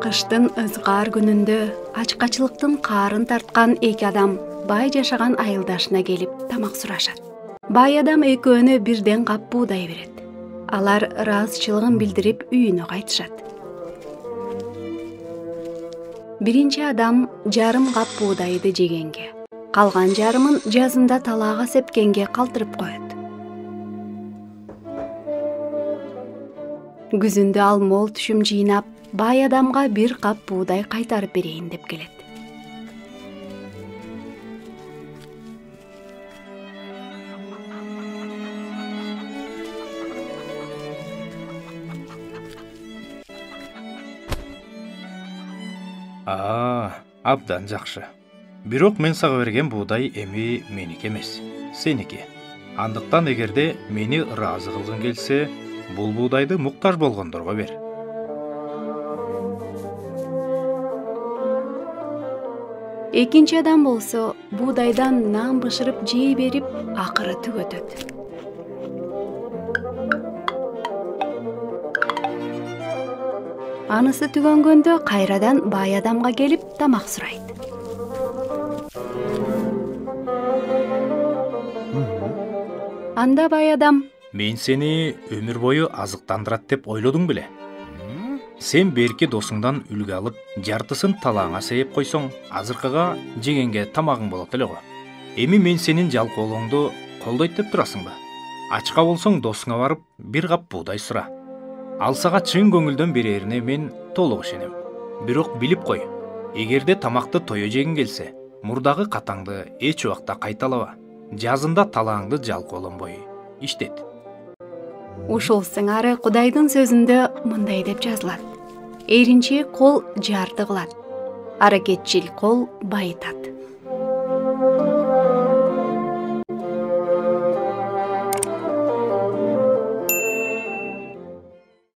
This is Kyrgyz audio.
Кыштын ызгар күнүндө ачкачылыктын каарын тарткан эки адам бай жашаган айылдашына келип тамак сурашат. Бай адам экөөнө бирден кап буудай берет. Алар ыраазычылыгын билдирип үйүнө кайтышат. Биринчи адам жарым кап буудайды жегенге, калган жарымын жазында талаага сепкенге калтырып коет. Күзүндө ал мол түшүм жыйнап, бай адамга бир кап буудай кайтарып берейин деп келет. Абдан жакшы. Бирок мен сага берген буудай эми меники эмес, сеники. Андыктан эгерде мени ыраазы кылгың келсе, бул буудайды муктаж болгондорго бер. Экинчи адам болсо буудайдан нан бышырып жей берип, акыры түгөтөт. Анысы түгөнгөндө кайрадан бай адамга келип тамак сурайт. Анда бай адам: Мен сени өмүр бою азыктандырат деп ойлодуң беле? Сен берки досуңдан үлгү алып, жартысын талааңа сейип койсоң, азыркыга жегенге тамагың болот эле го. Эми мен сенин жалкоолооңду колдойт деп турасыңбы? Ачка болсоң досуңа барып, бир кап буудай сура. Ал сага чын көңүлдөн берерине мен толук ишенем. Бирок билип кой, эгерде тамакты тое жегиң келсе, мурдагы катаңды эч убакта кайталаба. Жазында талааңды жалкоолонбой иштет. Ушул сыңары Кудайдын сөзүндө мындай деп жазылат: эринчи кол жарты кылат, аракетчил кол байытат.